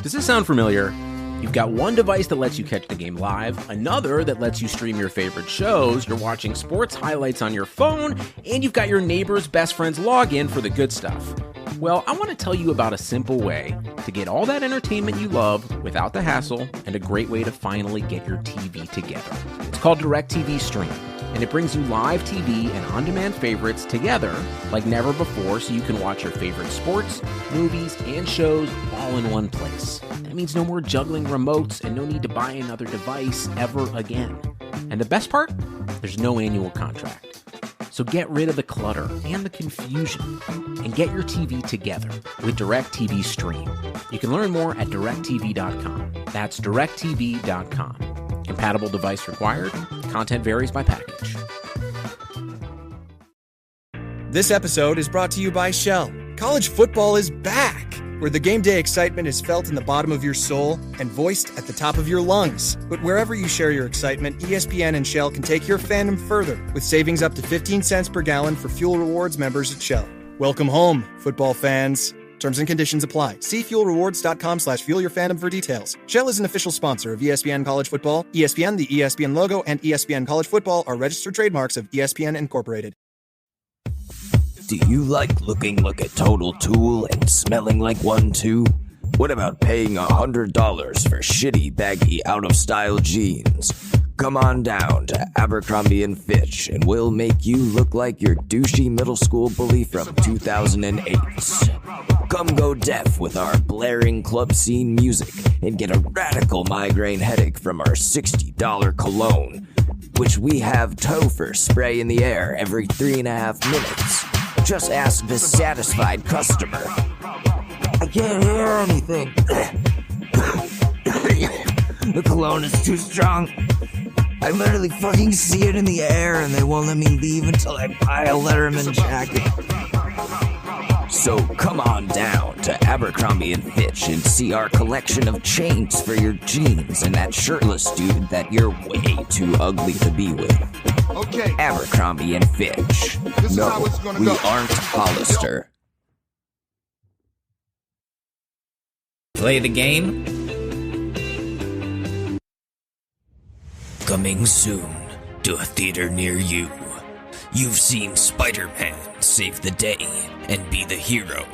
Does this sound familiar? You've got one device that lets you catch the game live, another that lets you stream your favorite shows, you're watching sports highlights on your phone, and you've got your neighbor's best friend's login for the good stuff. Well, I want to tell you about a simple way to get all that entertainment you love without the hassle, and a great way to finally get your TV together. It's called DirecTV Stream, and it brings you live TV and on-demand favorites together like never before, so you can watch your favorite sports, movies, and shows all in one place. That means no more juggling remotes and no need to buy another device ever again. And the best part? There's no annual contract. So get rid of the clutter and the confusion and get your TV together with DirecTV Stream. You can learn more at directtv.com. That's directtv.com. Compatible device required. Content varies by package. This episode is brought to you by Shell. College football is back, where the game day excitement is felt in the bottom of your soul and voiced at the top of your lungs. But wherever you share your excitement, ESPN and Shell can take your fandom further with savings up to 15 cents per gallon for fuel rewards members at Shell. Welcome home, football fans. Terms and conditions apply. See fuelrewards.com/fuelyourfandom for details. Shell is an official sponsor of ESPN College Football. ESPN, the ESPN logo, and ESPN College Football are registered trademarks of ESPN Incorporated. Do you like looking like a total tool and smelling like one too? What about paying $100 for shitty, baggy, out-of-style jeans? Come on down to Abercrombie & Fitch and we'll make you look like your douchey middle school bully from 2008. Come go deaf with our blaring club scene music and get a radical migraine headache from our $60 cologne, which we have Topher spray in the air every 3.5 minutes. Just ask the satisfied customer. I can't hear anything. The cologne is too strong. I literally fucking see it in the air and they won't let me leave until I buy a Letterman jacket. So come on down to Abercrombie & Fitch and see our collection of chains for your jeans and that shirtless dude that you're way too ugly to be with. Okay. Abercrombie & Fitch. No, we aren't Hollister. Play the game? Coming soon to a theater near you. You've seen Spider-Man save the day and be the hero.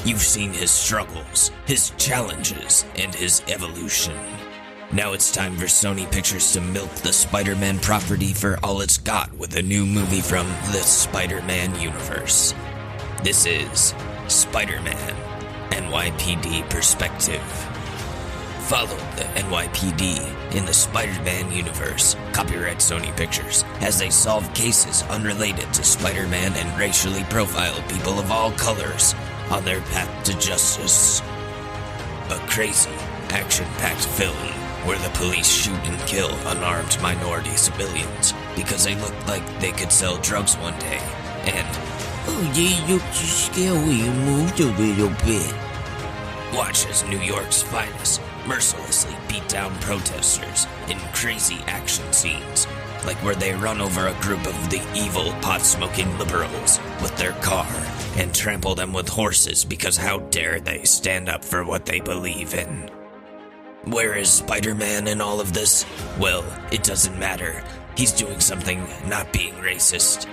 You've seen his struggles, his challenges, and his evolution. Now it's time for Sony Pictures to milk the Spider-Man property for all it's got with a new movie from the Spider-Man universe. This is Spider-Man, NYPD Perspective. Follow the NYPD in the Spider-Man universe, copyright Sony Pictures, as they solve cases unrelated to Spider-Man and racially profile people of all colors on their path to justice. A crazy, action-packed film where the police shoot and kill unarmed minority civilians because they look like they could sell drugs one day, and oh yeah, you scared when you moved a little bit. Watch as New York's finest mercilessly beat down protesters in crazy action scenes, like where they run over a group of the evil pot-smoking liberals with their car and trample them with horses because how dare they stand up for what they believe in. Where is Spider-Man in all of this? Well, it doesn't matter. He's doing something not being racist.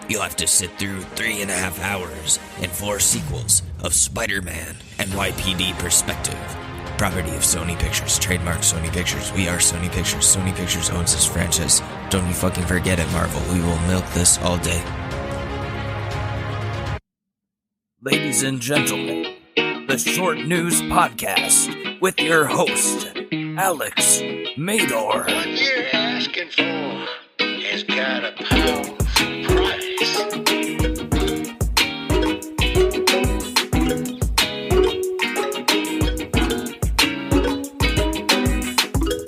You'll have to sit through 3.5 hours and 4 sequels of Spider-Man NYPD Perspective. Property of Sony Pictures. Trademark Sony Pictures. We are Sony Pictures. Sony Pictures owns this franchise. Don't you fucking forget it, Marvel. We will milk this all day. Ladies and gentlemen, the Short News Podcast with your host, Alex Madore. What you're asking for has got a powerful price.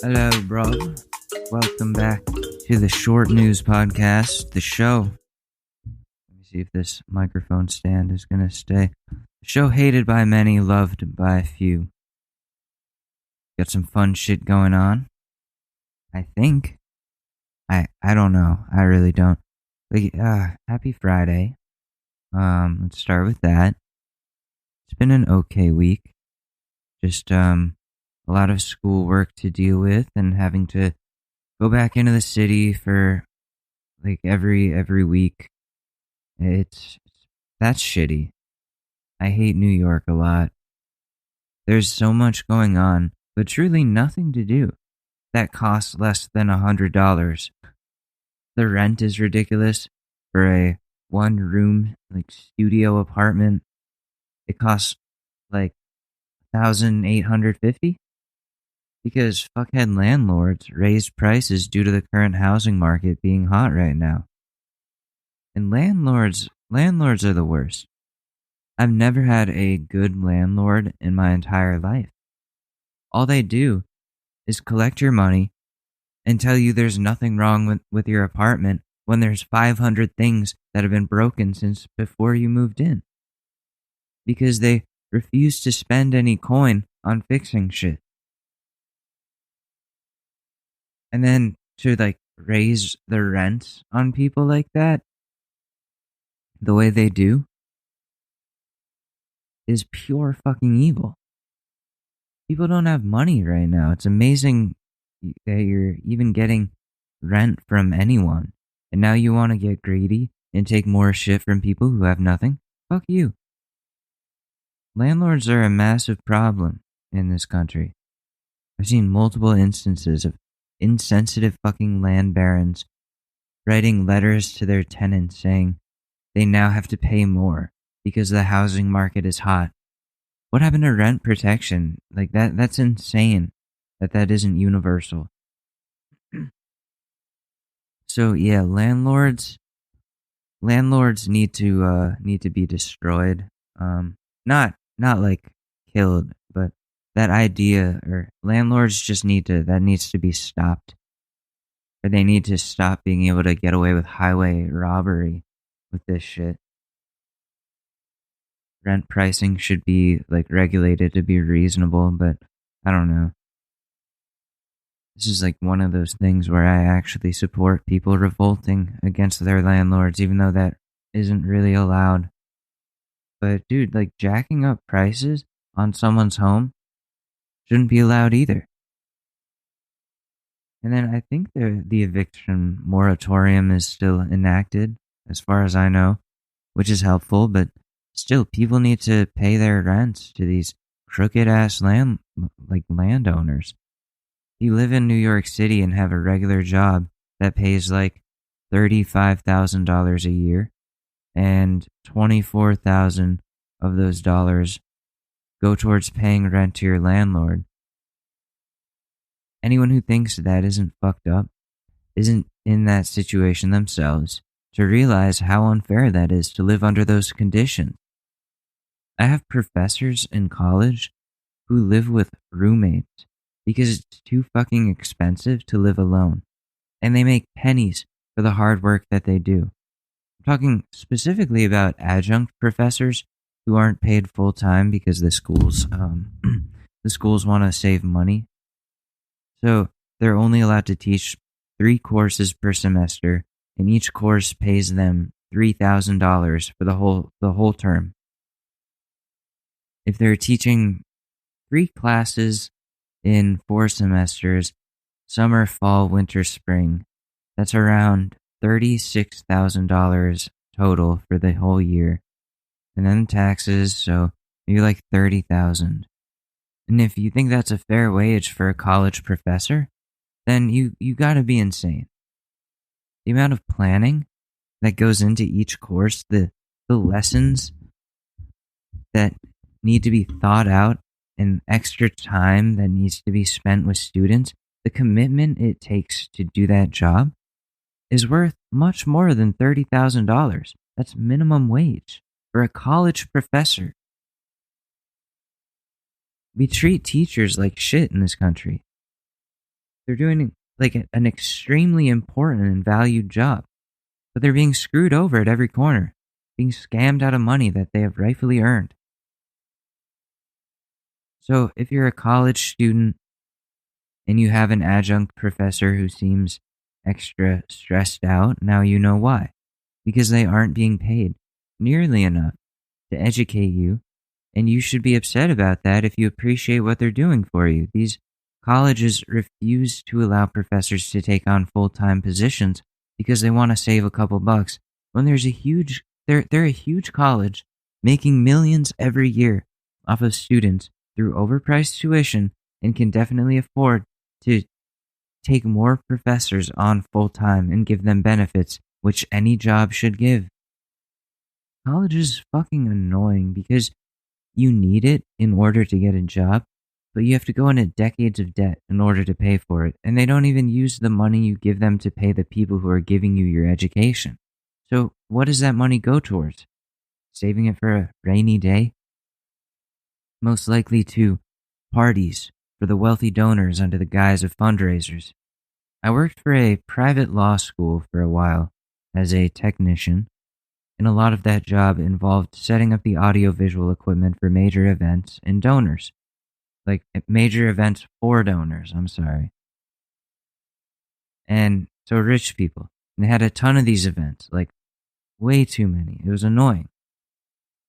Hello, bro. Welcome back to the Short News Podcast, the show. Let me see if this microphone stand is going to stay. The show hated by many, loved by a few. Got some fun shit going on. I think. I don't know. I really don't. Like, happy Friday. Let's start with that. It's been an okay week. Just, a lot of schoolwork to deal with, and having to go back into the city for like every week. That's shitty. I hate New York a lot. There's so much going on, but truly nothing to do that costs less than $100. The rent is ridiculous for a one-room like studio apartment. It costs like $1,850 because fuckhead landlords raised prices due to the current housing market being hot right now. And landlords are the worst. I've never had a good landlord in my entire life. All they do is collect your money and tell you there's nothing wrong with your apartment when there's 500 things that have been broken since before you moved in. Because they refuse to spend any coin on fixing shit. And then to like raise the rent on people like that, the way they do, is pure fucking evil. People don't have money right now. It's amazing that you're even getting rent from anyone. And now you want to get greedy and take more shit from people who have nothing? Fuck you. Landlords are a massive problem in this country. I've seen multiple instances of insensitive fucking land barons writing letters to their tenants saying they now have to pay more because the housing market is hot. What happened to rent protection? Like that's insane that isn't universal. So yeah, landlords need to be destroyed. Not like killed, but that idea, or landlords just needs to be stopped. Or they need to stop being able to get away with highway robbery with this shit. Rent pricing should be like regulated to be reasonable, but I don't know. This is like one of those things where I actually support people revolting against their landlords, even though that isn't really allowed. But dude, like jacking up prices on someone's home shouldn't be allowed either. And then I think the eviction moratorium is still enacted, as far as I know, which is helpful, but still, people need to pay their rents to these crooked-ass landowners. You live in New York City and have a regular job that pays like $35,000 a year, and $24,000 of those dollars go towards paying rent to your landlord. Anyone who thinks that isn't fucked up isn't in that situation themselves to realize how unfair that is to live under those conditions. I have professors in college who live with roommates because it's too fucking expensive to live alone, and they make pennies for the hard work that they do. I'm talking specifically about adjunct professors who aren't paid full time because the schools want to save money. So they're only allowed to teach 3 courses per semester, and each course pays them $3,000 for the whole term. If they're teaching 3 classes in 4 semesters, summer, fall, winter, spring, that's around $36,000 total for the whole year. And then taxes, so maybe like $30,000. And if you think that's a fair wage for a college professor, then you gotta be insane. The amount of planning that goes into each course, the lessons that need to be thought out, and extra time that needs to be spent with students, the commitment it takes to do that job is worth much more than $30,000. That's minimum wage for a college professor. We treat teachers like shit in this country. They're doing like an extremely important and valued job, but they're being screwed over at every corner, being scammed out of money that they have rightfully earned. So if you're a college student and you have an adjunct professor who seems extra stressed out, now you know why. Because they aren't being paid nearly enough to educate you And you should be upset about that if you appreciate what they're doing for you. These colleges refuse to allow professors to take on full-time positions because they want to save a couple bucks. When they're a huge college making millions every year off of students through overpriced tuition and can definitely afford to take more professors on full-time and give them benefits, which any job should give. College is fucking annoying because you need it in order to get a job, but you have to go into decades of debt in order to pay for it, and they don't even use the money you give them to pay the people who are giving you your education. So what does that money go towards? Saving it for a rainy day? Most likely to parties for the wealthy donors under the guise of fundraisers. I worked for a private law school for a while as a technician, and a lot of that job involved setting up the audiovisual equipment for major events and donors. Like major events for donors, I'm sorry. And so rich people. And they had a ton of these events, like way too many. It was annoying.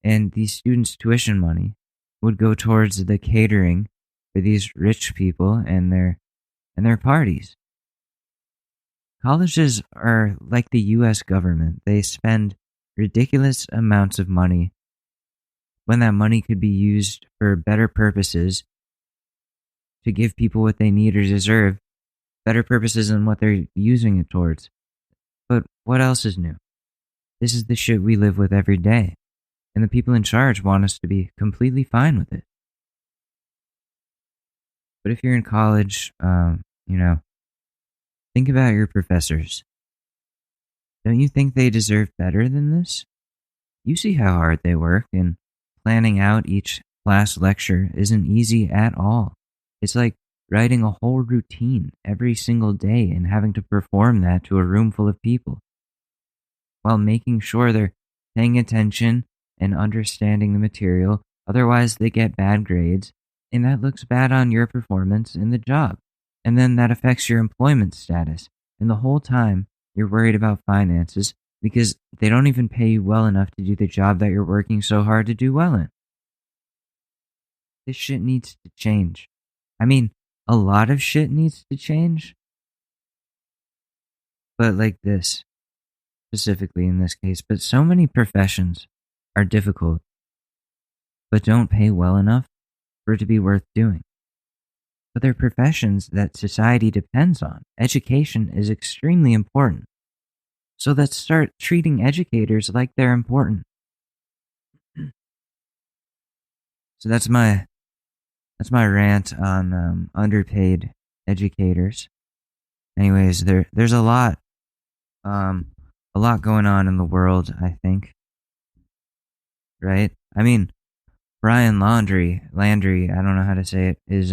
And these students' tuition money would go towards the catering for these rich people and their parties. Colleges are like the US government. They spend ridiculous amounts of money when that money could be used for better purposes to give people what they need or deserve, better purposes than what they're using it towards. But what else is new? This is the shit we live with every day, and the people in charge want us to be completely fine with it. But if you're in college, think about your professors. Don't you think they deserve better than this? You see how hard they work, and planning out each class lecture isn't easy at all. It's like writing a whole routine every single day and having to perform that to a room full of people, while making sure they're paying attention and understanding the material. Otherwise, they get bad grades, and that looks bad on your performance in the job. And then that affects your employment status. And the whole time, you're worried about finances because they don't even pay you well enough to do the job that you're working so hard to do well in. This shit needs to change. I mean, a lot of shit needs to change. But like this, specifically in this case, but so many professions are difficult, but don't pay well enough for it to be worth doing. But they're professions that society depends on. Education is extremely important. So let's start treating educators like they're important. So that's my rant on underpaid educators. Anyways, there's a lot going on in the world, I think. Right? I mean, Brian Laundrie, I don't know how to say it, is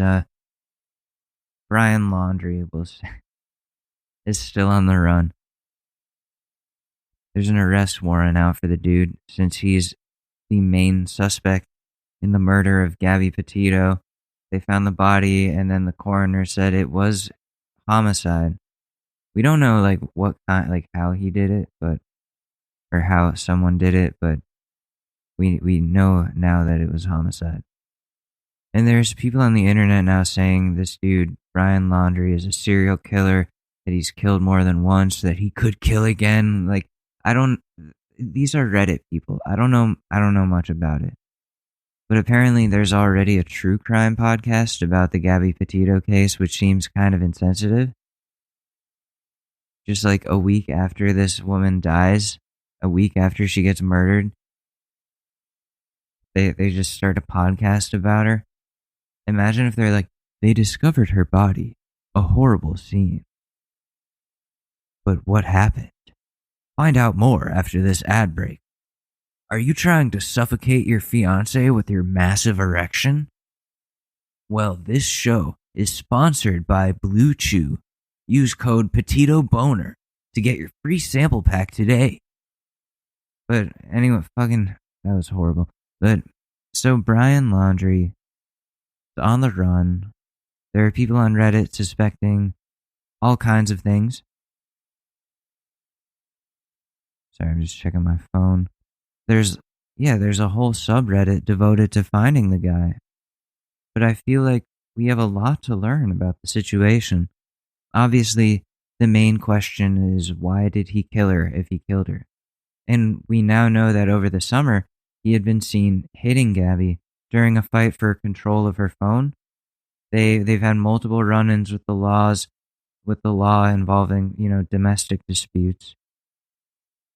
Brian Laundrie is still on the run. There's an arrest warrant out for the dude since he's the main suspect in the murder of Gabby Petito. They found the body and then the coroner said it was homicide. We don't know how he did it, or how someone did it, but we know now that it was homicide. And there's people on the internet now saying this dude, Brian Laundrie, is a serial killer, that he's killed more than once, that he could kill again. These are Reddit people. I don't know much about it. But apparently there's already a true crime podcast about the Gabby Petito case, which seems kind of insensitive. Just like a week after this woman dies, a week after she gets murdered, they just start a podcast about her. Imagine if they're like, they discovered her body. A horrible scene. But what happened? Find out more after this ad break. Are you trying to suffocate your fiancé with your massive erection? Well, this show is sponsored by Blue Chew. Use code PetitoBoner to get your free sample pack today. But anyway, that was horrible. But so Brian Laundrie is on the run. There are people on Reddit suspecting all kinds of things. Sorry, I'm just checking my phone. There's yeah, there's a whole subreddit devoted to finding the guy. But I feel like we have a lot to learn about the situation. Obviously, the main question is, why did he kill her if he killed her? And we now know that over the summer, he had been seen hitting Gabby during a fight for control of her phone. They've had multiple run-ins with the law involving, domestic disputes,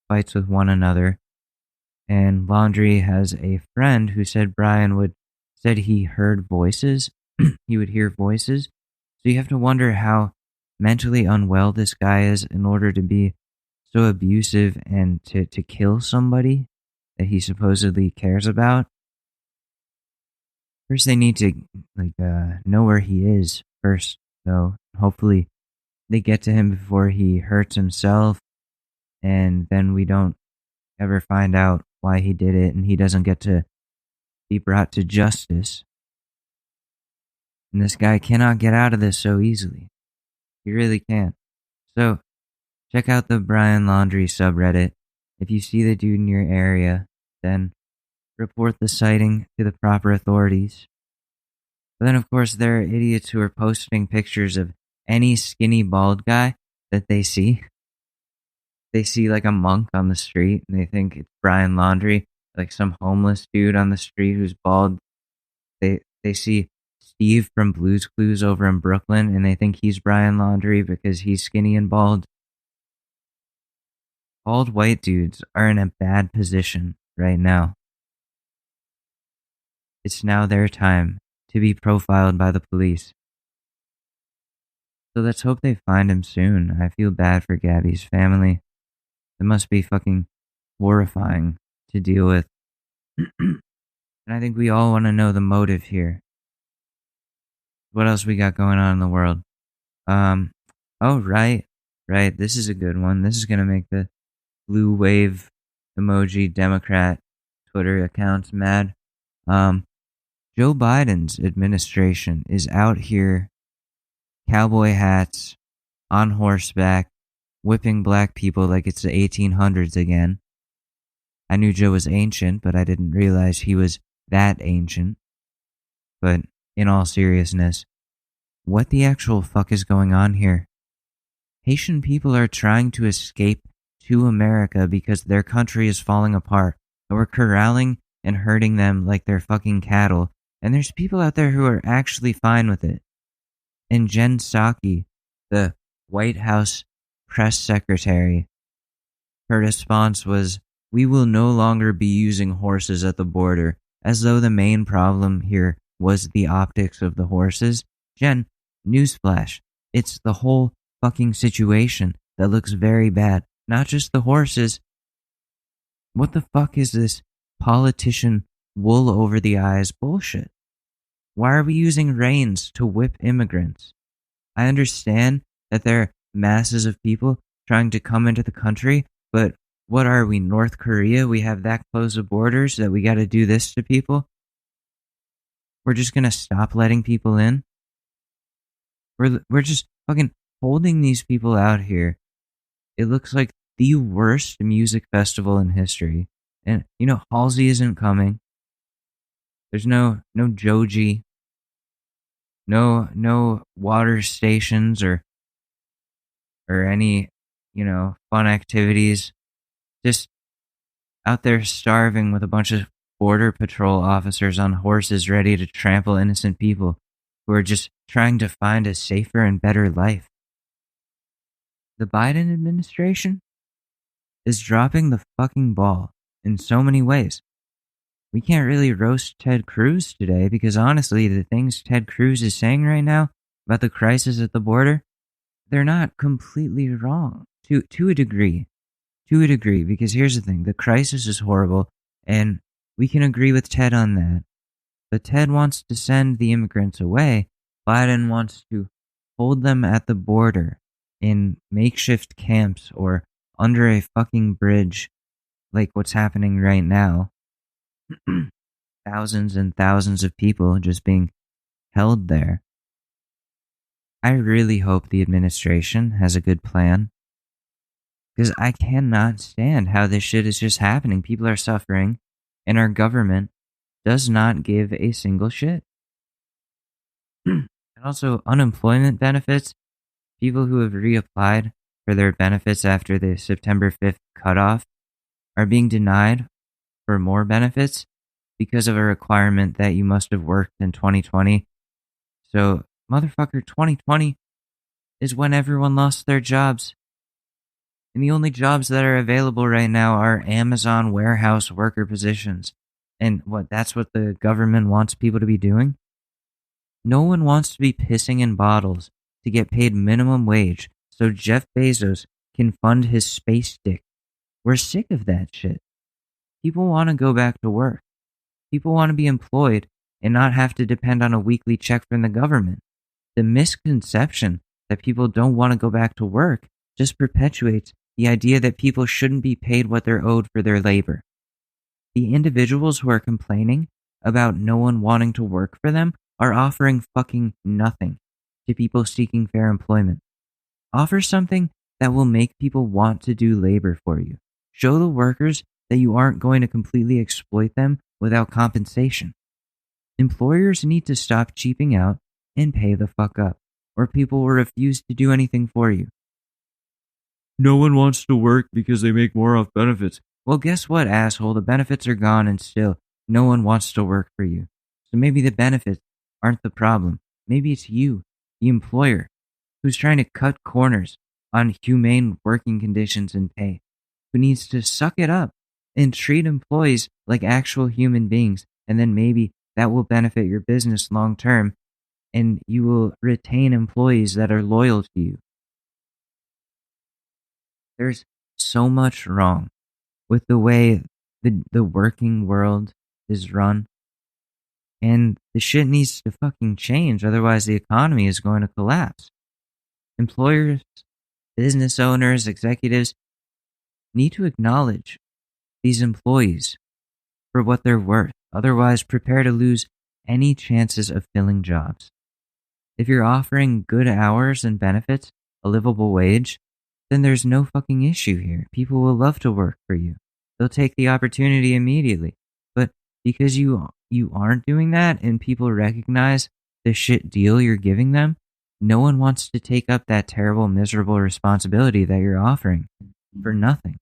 fights with one another. And Laundrie has a friend who said said he heard voices. He would hear voices. So you have to wonder how mentally unwell this guy is in order to be so abusive and to kill somebody that he supposedly cares about. First, they need to know where he is first, though. Hopefully, they get to him before he hurts himself, and then we don't ever find out why he did it, and he doesn't get to be brought to justice. And this guy cannot get out of this so easily. He really can't. So, check out the Brian Laundrie subreddit. If you see the dude in your area, then report the sighting to the proper authorities. But then, of course, there are idiots who are posting pictures of any skinny bald guy that they see. They see like a monk on the street and they think it's Brian Laundrie, like some homeless dude on the street who's bald. They see Steve from Blue's Clues over in Brooklyn and they think he's Brian Laundrie because he's skinny and bald. Bald white dudes are in a bad position right now. It's now their time to be profiled by the police. So let's hope they find him soon. I feel bad for Gabby's family. It must be fucking horrifying to deal with. And I think we all want to know the motive here. What else we got going on in the world? Right. This is a good one. This is going to make the blue wave emoji Democrat Twitter accounts mad. Joe Biden's administration is out here, cowboy hats, on horseback, whipping black people like it's the 1800s again. I knew Joe was ancient, but I didn't realize he was that ancient. But in all seriousness, what the actual fuck is going on here? Haitian people are trying to escape to America because their country is falling apart, and we're corralling and herding them like they're fucking cattle. And there's people out there who are actually fine with it. And Jen Psaki, the White House press secretary, her response was, "We will no longer be using horses at the border," as though the main problem here was the optics of the horses. Jen, newsflash, it's the whole fucking situation that looks very bad, not just the horses. What the fuck is this politician wool over the eyes bullshit? Why are we using reins to whip immigrants? I understand that there are masses of people trying to come into the country, but what are we, North Korea? We have that close of borders that we got to do this to people? We're just going to stop letting people in? We're just fucking holding these people out here. It looks like the worst music festival in history. And, Halsey isn't coming. There's no Joji. No water stations or any, fun activities. Just out there starving with a bunch of border patrol officers on horses ready to trample innocent people who are just trying to find a safer and better life. The Biden administration is dropping the fucking ball in so many ways. We can't really roast Ted Cruz today because honestly, the things Ted Cruz is saying right now about the crisis at the border, they're not completely wrong to a degree. To a degree, because here's the thing, the crisis is horrible, and we can agree with Ted on that. But Ted wants to send the immigrants away. Biden wants to hold them at the border in makeshift camps or under a fucking bridge like what's happening right now. Thousands and thousands of people just being held there. I really hope the administration has a good plan. Because I cannot stand how this shit is just happening. People are suffering. and our government does not give a single shit. And also, unemployment benefits, people who have reapplied for their benefits after the September 5th cutoff are being denied for more benefits because of a requirement that you must have worked in 2020. So, motherfucker, 2020 is when everyone lost their jobs. And the only jobs that are available right now are Amazon warehouse worker positions. And that's what the government wants people to be doing? No one wants to be pissing in bottles to get paid minimum wage so Jeff Bezos can fund his space dick. We're sick of that shit. People want to go back to work. People want to be employed and not have to depend on a weekly check from the government. The misconception that people don't want to go back to work just perpetuates the idea that people shouldn't be paid what they're owed for their labor. The individuals who are complaining about no one wanting to work for them are offering fucking nothing to people seeking fair employment. Offer something that will make people want to do labor for you. Show the workers that you aren't going to completely exploit them without compensation. Employers need to stop cheaping out and pay the fuck up, or people will refuse to do anything for you. No one wants to work because they make more off benefits. Well, guess what, asshole? The benefits are gone and still no one wants to work for you. So maybe the benefits aren't the problem. Maybe it's you, the employer, who's trying to cut corners on humane working conditions and pay, who needs to suck it up and treat employees like actual human beings, and then maybe that will benefit your business long term, and you will retain employees that are loyal to you. There's so much wrong with the way the working world is run, and the shit needs to fucking change, otherwise the economy is going to collapse. Employers, business owners, executives need to acknowledge these employees for what they're worth. Otherwise, prepare to lose any chances of filling jobs. If you're offering good hours and benefits, a livable wage, then there's no fucking issue here. People will love to work for you. They'll take the opportunity immediately. But because you aren't doing that and people recognize the shit deal you're giving them, no one wants to take up that terrible, miserable responsibility that you're offering for nothing.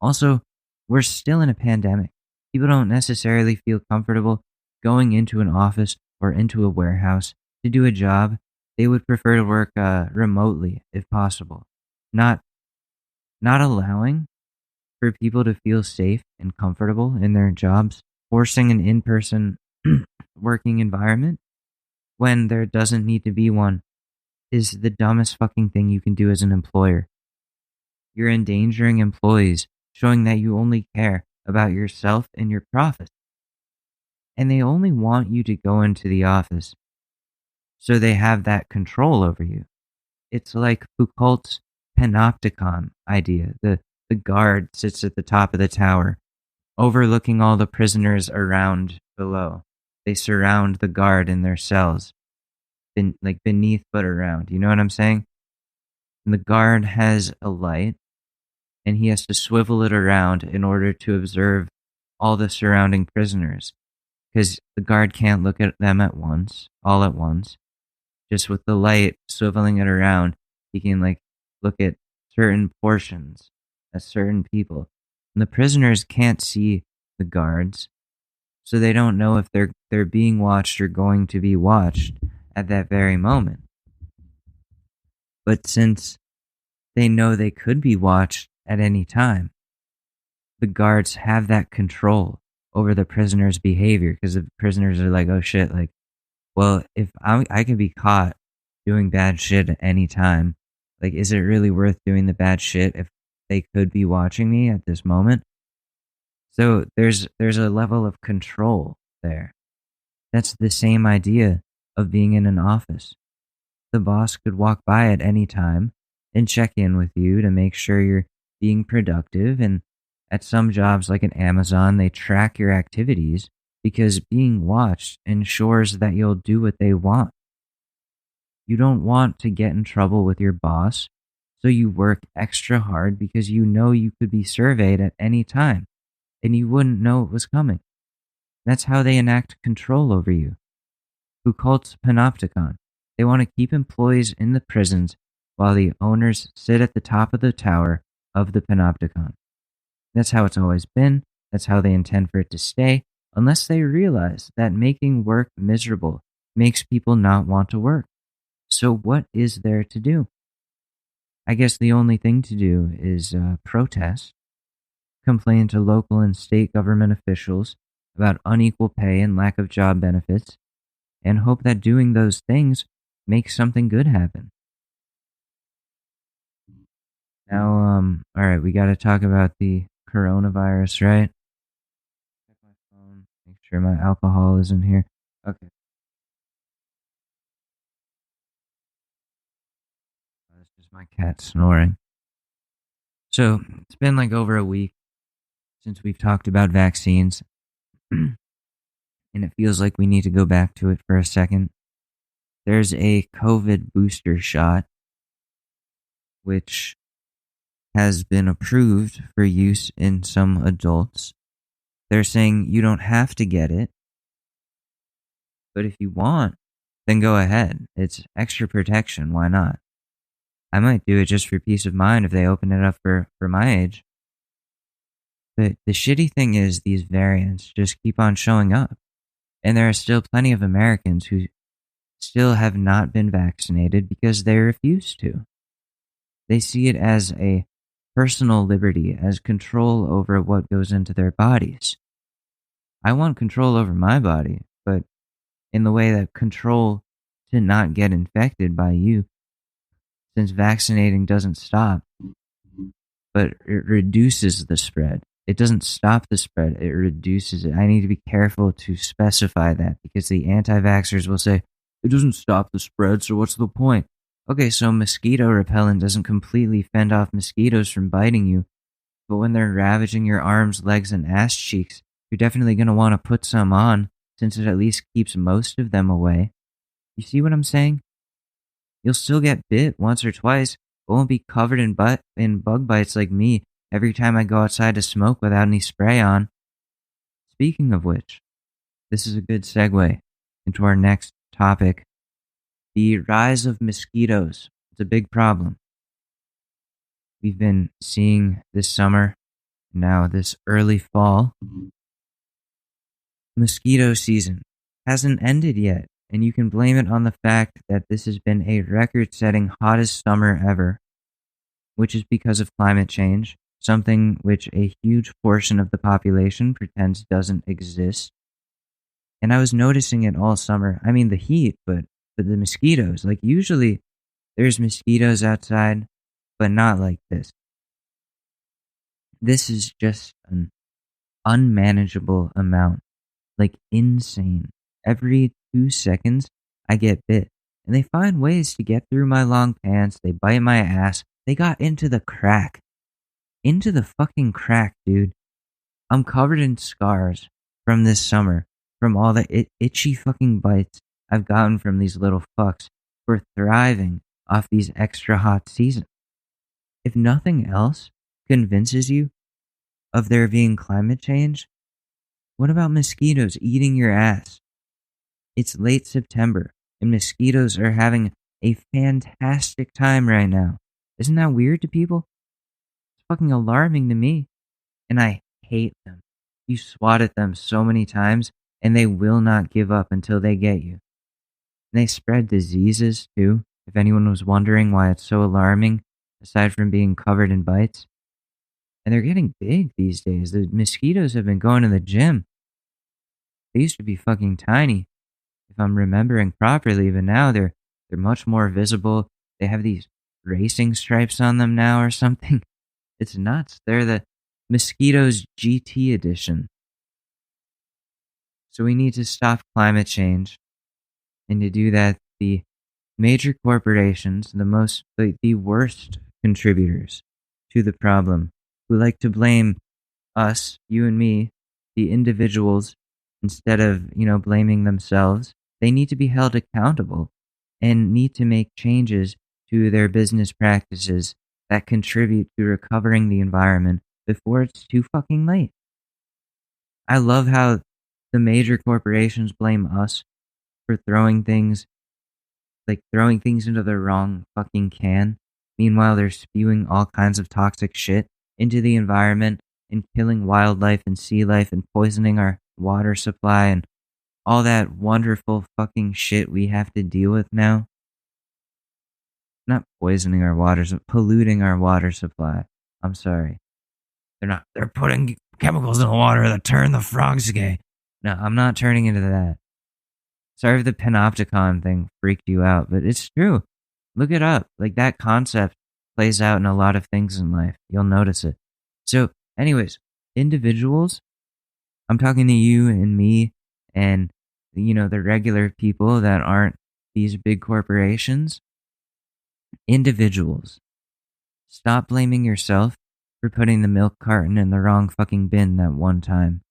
Also, we're still in a pandemic. People don't necessarily feel comfortable going into an office or into a warehouse to do a job. They would prefer to work remotely if possible. Not allowing for people to feel safe and comfortable in their jobs, forcing an in-person working environment when there doesn't need to be one, is the dumbest fucking thing you can do as an employer. You're endangering employees, showing that you only care about yourself and your profits. And they only want you to go into the office so they have that control over you. It's like Foucault's Panopticon idea. The guard sits at the top of the tower, overlooking all the prisoners around below. They surround the guard in their cells, beneath but around. You know what I'm saying? And the guard has a light, and he has to swivel it around in order to observe all the surrounding prisoners, because the guard can't look at them all at once. Just with the light swiveling it around, he can look at certain portions, at certain people. And the prisoners can't see the guards, so they don't know if they're being watched or going to be watched at that very moment. But since they know they could be watched at any time, the guards have that control over the prisoner's behavior, because the prisoners are like, oh shit, well, if I can be caught doing bad shit at any time, is it really worth doing the bad shit if they could be watching me at this moment? So there's a level of control there. That's the same idea of being in an office. The boss could walk by at any time and check in with you to make sure you're being productive. And at some jobs like at Amazon, they track your activities because being watched ensures that you'll do what they want. You don't want to get in trouble with your boss, so you work extra hard because you know you could be surveyed at any time. and you wouldn't know it was coming. That's how they enact control over you. Foucault's Panopticon. They want to keep employees in the prisons while the owners sit at the top of the tower of the Panopticon. That's how it's always been. That's how they intend for it to stay, unless they realize that making work miserable makes people not want to work. So what is there to do? I guess the only thing to do is protest, complain to local and state government officials about unequal pay and lack of job benefits, and hope that doing those things makes something good happen. Now, alright, we gotta talk about the coronavirus, right? Check my phone, make sure my alcohol isn't here. Okay. That's just my cat snoring. So, it's been like over a week since we've talked about vaccines, and it feels like we need to go back to it for a second. There's a COVID booster shot, which has been approved for use in some adults. They're saying you don't have to get it, but if you want, then go ahead. It's extra protection, why not? I might do it just for peace of mind if they open it up for my age. But the shitty thing is these variants just keep on showing up. And there are still plenty of Americans who still have not been vaccinated because they refuse to. They see it as a personal liberty, as control over what goes into their bodies. I want control over my body, but in the way that control to not get infected by you, since vaccinating doesn't stop, but it reduces the spread. It doesn't stop the spread, it reduces it. I need to be careful to specify that because the anti-vaxxers will say, it doesn't stop the spread, so what's the point? Okay, so mosquito repellent doesn't completely fend off mosquitoes from biting you, but when they're ravaging your arms, legs, and ass cheeks, you're definitely going to want to put some on, since it at least keeps most of them away. You see what I'm saying? You'll still get bit once or twice, but won't be covered in bug bites like me every time I go outside to smoke without any spray on. Speaking of which, this is a good segue into our next topic. The rise of mosquitoes. It's a big problem. We've been seeing this summer, now this early fall. Mosquito season hasn't ended yet, and you can blame it on the fact that this has been a record-setting hottest summer ever, which is because of climate change, something which a huge portion of the population pretends doesn't exist. And I was noticing it all summer. I mean the heat, but the mosquitoes. Like usually there's mosquitoes outside, but not like this. This is just an unmanageable amount. Like insane. Every 2 seconds I get bit. And they find ways to get through my long pants. They bite my ass. They got into the crack. Into the fucking crack, dude. I'm covered in scars from this summer. From all the itchy fucking bites I've gotten from these little fucks for thriving off these extra hot seasons. If nothing else convinces you of there being climate change, what about mosquitoes eating your ass? It's late September, and mosquitoes are having a fantastic time right now. Isn't that weird to people? It's fucking alarming to me. And I hate them. You swat at them so many times, and they will not give up until they get you. And they spread diseases, too, if anyone was wondering why it's so alarming, aside from being covered in bites. And they're getting big these days. The mosquitoes have been going to the gym. They used to be fucking tiny, if I'm remembering properly, but now they're much more visible. They have these racing stripes on them now or something. It's nuts. They're the Mosquitoes GT edition. So we need to stop climate change. And to do that, the major corporations, the worst contributors to the problem, who like to blame us, you and me, the individuals, instead of, blaming themselves, they need to be held accountable and need to make changes to their business practices that contribute to recovering the environment before it's too fucking late. I love how the major corporations blame us for throwing things into the wrong fucking can. Meanwhile, they're spewing all kinds of toxic shit into the environment and killing wildlife and sea life and poisoning our water supply and all that wonderful fucking shit we have to deal with now. Not poisoning our waters, but polluting our water supply. I'm sorry. They're putting chemicals in the water that turn the frogs gay. No, I'm not turning into that. Sorry if the Panopticon thing freaked you out, but it's true. Look it up. Like, that concept plays out in a lot of things in life. You'll notice it. So, anyways, individuals, I'm talking to you and me and, the regular people that aren't these big corporations. Individuals, stop blaming yourself for putting the milk carton in the wrong fucking bin that one time.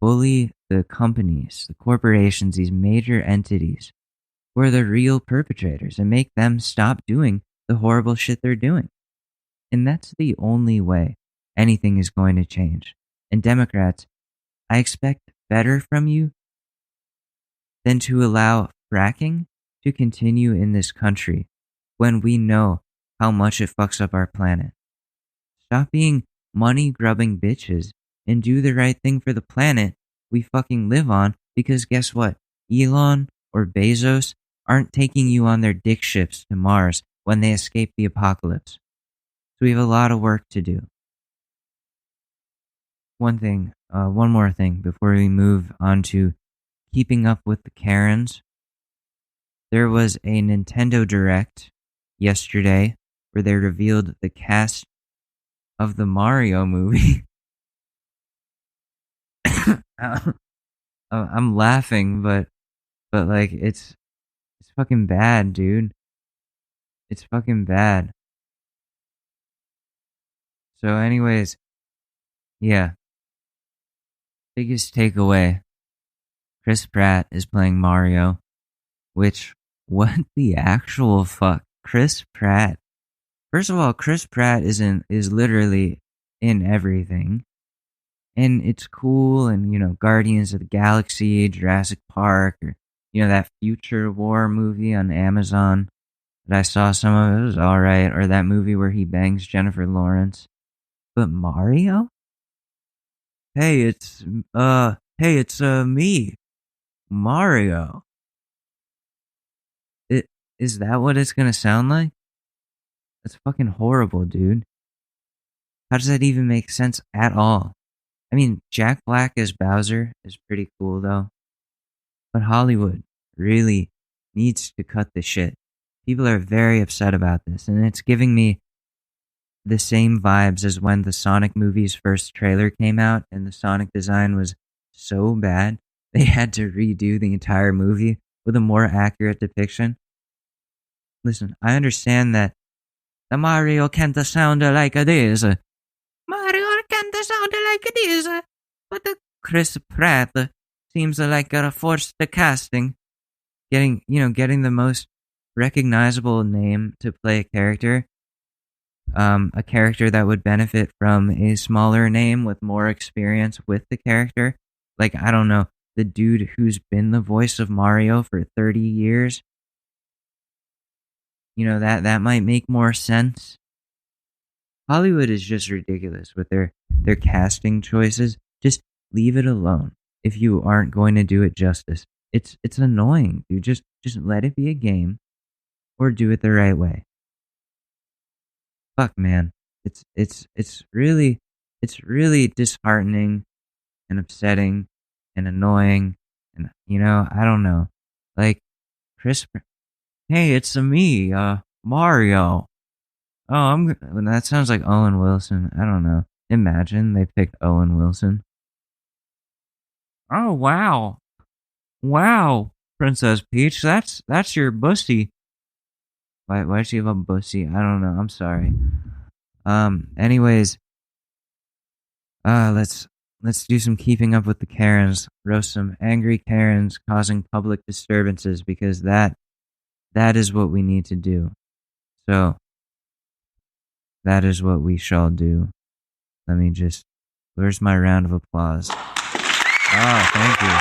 Bully the companies, the corporations, these major entities who are the real perpetrators and make them stop doing the horrible shit they're doing. And that's the only way anything is going to change. And Democrats, I expect better from you than to allow fracking to continue in this country when we know how much it fucks up our planet. Stop being money-grubbing bitches and do the right thing for the planet we fucking live on, because guess what? Elon or Bezos aren't taking you on their dick ships to Mars when they escape the apocalypse. So we have a lot of work to do. One more thing before we move on to keeping up with the Karens. There was a Nintendo Direct yesterday where they revealed the cast of the Mario movie. I'm laughing, but like it's fucking bad, dude. It's fucking bad. So anyways, yeah. Biggest takeaway. Chris Pratt is playing Mario, which, what the actual fuck? Chris Pratt. First of all, Chris Pratt is literally in everything. And it's cool, and, Guardians of the Galaxy, Jurassic Park, or, that Future War movie on Amazon that I saw some of, it was alright, or that movie where he bangs Jennifer Lawrence. But Mario? Hey, it's me, Mario. Is that what it's gonna sound like? That's fucking horrible, dude. How does that even make sense at all? I mean, Jack Black as Bowser is pretty cool, though. But Hollywood really needs to cut the shit. People are very upset about this, and it's giving me the same vibes as when the Sonic movie's first trailer came out, and the Sonic design was so bad, they had to redo the entire movie with a more accurate depiction. Listen, I understand that the Mario can't sound like this. Mario can't sound like this. But the Chris Pratt seems like a forced casting. Getting the most recognizable name to play a character. A character that would benefit from a smaller name with more experience with the character. Like, I don't know, the dude who's been the voice of Mario for 30 years. That might make more sense. Hollywood is just ridiculous with their casting choices. Just leave it alone if you aren't going to do it justice. It's annoying, dude. Just let it be a game or do it the right way. Fuck, man. It's really disheartening and upsetting and annoying, and I don't know. Like, hey, it's me, Mario. Oh, that sounds like Owen Wilson. I don't know. Imagine they picked Owen Wilson. Oh, wow. Wow, Princess Peach, that's your bussy. Why does she have a bussy? I don't know. I'm sorry. Anyways, let's do some keeping up with the Karens. Roast some angry Karens causing public disturbances, because that is what we need to do. So, that is what we shall do. Where's my round of applause? Oh, thank you.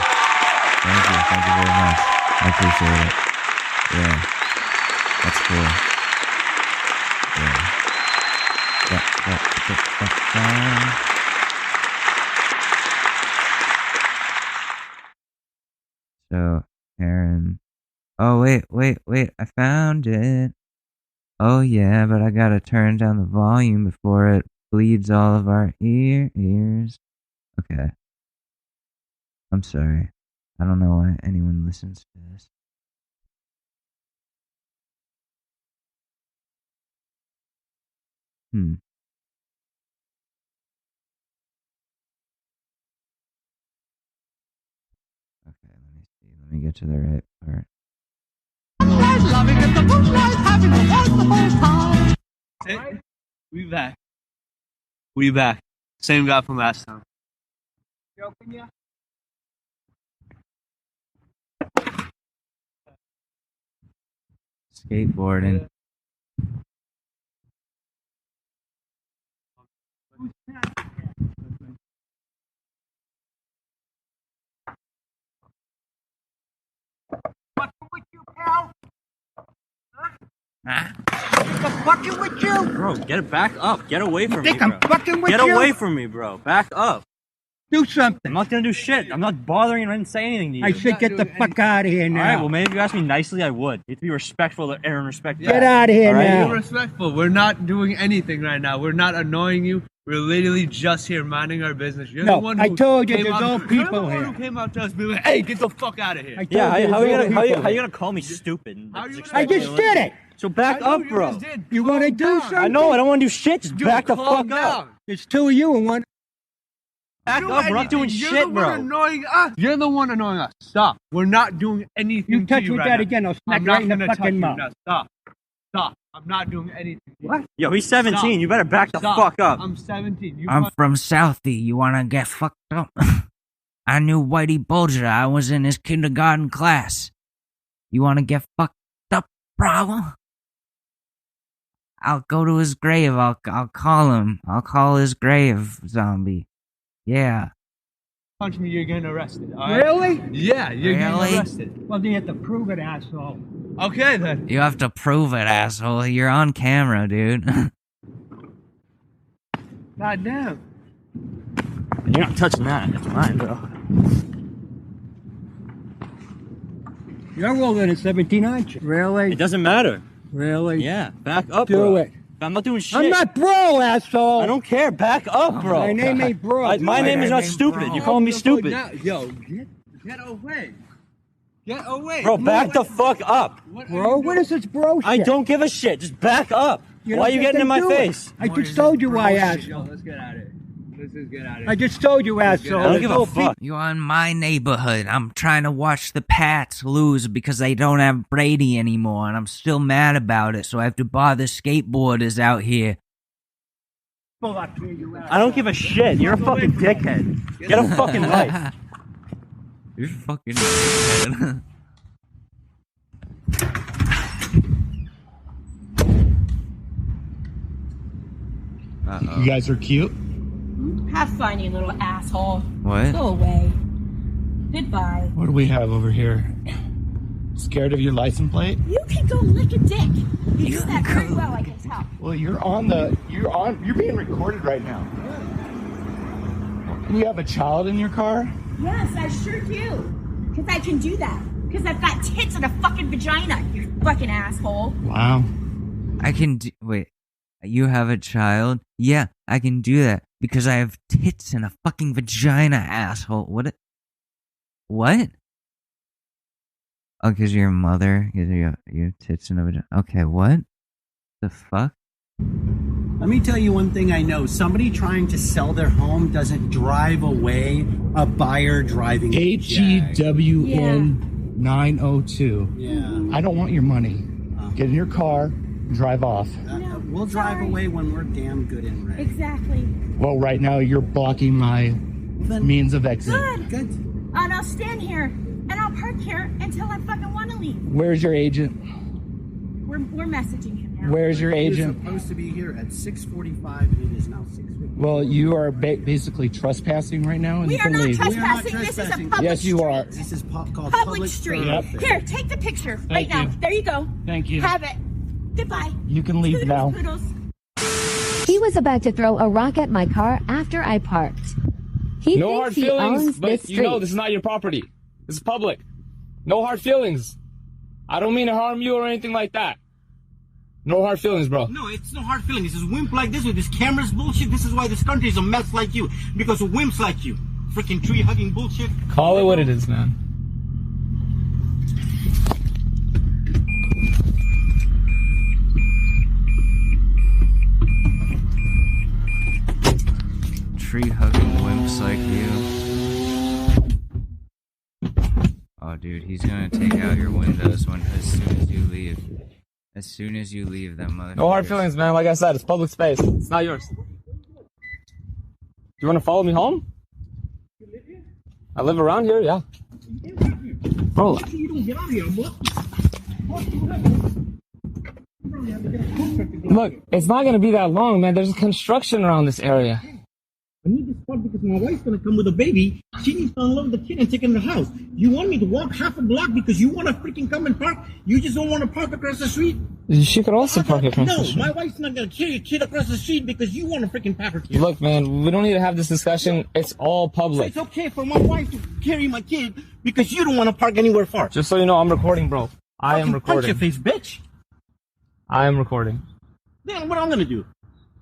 Thank you very much. I appreciate it. Yeah. That's cool. Yeah. So, Aaron. Oh, wait. I found it. Oh, yeah, but I gotta turn down the volume before it bleeds all of our ears. Okay. I'm sorry. I don't know why anyone listens to this. Okay, let me see. Let me get to the right part. We back. Same guy from last time. Skateboarding. I'm fucking with you, bro. Get it back up. Get away from me, bro. I'm fucking with you? Get away from me, bro. Back up. Do something. I'm not gonna do shit. I'm not bothering you. I didn't say anything to you. I said get the fuck out of here now. All right. Well, maybe if you asked me nicely, I would. You have to be respectful to Aaron. Respect. Get out of here now. Be respectful. We're not doing anything right now. We're not annoying you. We're literally just here minding our business. You're the one who I told you came there's no people You're the one here. who came out to us being like, "Hey, get the fuck out of here." Yeah, How are you gonna call me stupid? I just did it. So back up, bro. You want to do something? I know. I don't want to do shit. Just back the fuck up. There's two of you and one. Back up. We're not doing shit, bro. You're the one annoying us. Stop. We're not doing anything. You touch to you me right that now. again, I'll smack I'm right not in the gonna touch fucking you mouth. now. Stop. I'm not doing anything. What? Yo, he's 17. Stop. You better back the fuck up. I'm 17. I'm from Southie. You wanna get fucked up? I knew Whitey Bulger. I was in his kindergarten class. You wanna get fucked up, bro? I'll go to his grave. I'll call him. I'll call his grave, zombie. Yeah. Punch me, you're getting arrested. All right? Really? Yeah, you're Really? getting arrested. Well, then you have to prove it, asshole. Okay, then. You have to prove it, asshole. You're on camera, dude. God damn. You're not touching that. It's mine, bro. You're older than 17, aren't you? Really? It doesn't matter. Really? Yeah, back up, Do bro. it. I'm not doing shit. I'm not bro, asshole. I don't care. Back up, bro. My name ain't bro. My name is not stupid. You calling me stupid. Yo, get away. Get away. Bro, back the fuck up. Bro, what is this bro shit? I don't give a shit. Just back up. Why are you getting in my face? I just told you why, asshole. Let's get out of here. Let's just get out of here. I just told you, asshole. I don't give a fuck. You're in my neighborhood. I'm trying to watch the Pats lose because they don't have Brady anymore, and I'm still mad about it, so I have to bother skateboarders out here. I don't give a shit. You're a fucking dickhead. Get a fucking life. You're fucking dickhead. You guys are cute. Have fun, you little asshole. What? Go away. Goodbye. What do we have over here? Scared of your license plate? You can go lick a dick. You do that very well, I can tell. Well, you're being recorded right now. You have a child in your car? Yes, I sure do. Because I can do that. Because I've got tits and a fucking vagina, you fucking asshole. Wow. I can do. Wait. You have a child? Yeah, I can do that because I have tits and a fucking vagina, asshole. What? Oh, because you're a mother? Because you have tits and a vagina. Okay, what? The fuck? Let me tell you one thing I know. Somebody trying to sell their home doesn't drive away a buyer driving a Jag. HEWN 902. Yeah. I don't want your money. Get in your car, drive off. We'll drive away when we're damn good and ready. Exactly. Well, right now you're blocking my means of exit. Good. And I'll stand here and I'll park here until I fucking want to leave. Where's your agent? We're messaging him now. Where's your He was agent? supposed to be here at 6:45, and it is now 6:50. Well, you are basically trespassing right now, and We you are can not leave. trespassing. We are not This is a trespassing. public Yes, you street. are. This is called Public street. thoroughfare. Here, take the picture right Thank now. you. There you go. Thank you. Have it. Goodbye. You can leave now. Poodles. He was about to throw a rock at my car after I parked. He No thinks hard he feelings, owns but this you know street. this is not your property. This is public. No hard feelings. I don't mean to harm you or anything like that. No hard feelings, bro. No, it's no hard feelings. It's wimp like this with this cameras bullshit. This is why this country is a mess like you. Because of wimps like you. Freaking tree hugging bullshit. Call it what it is, man. Tree hugging wimps like you. Oh, dude, he's gonna take out your windows as soon as you leave. As soon as you leave, that motherfucker. No hard feelings, man. Like I said, it's public space. It's not yours. Do you want to follow me home? I live around here, yeah. Bro. You don't get out of here, boy. Look, it's not going to be that long, man. There's construction around this area. I need this spot because my wife's gonna come with a baby. She needs to unload the kid and take him to the house. You want me to walk half a block because you want to freaking come and park? You just don't want to park across the street? She could also park across the No, street. my wife's not gonna carry a kid across the street because you want to freaking park her kid. Look, man, we don't need to have this discussion. It's all So public. it's okay for my wife to carry my kid because you don't want to park anywhere far. Just so you know, I'm recording, bro. I am Fucking punch your recording. face, bitch. I am recording. Then what I'm gonna do?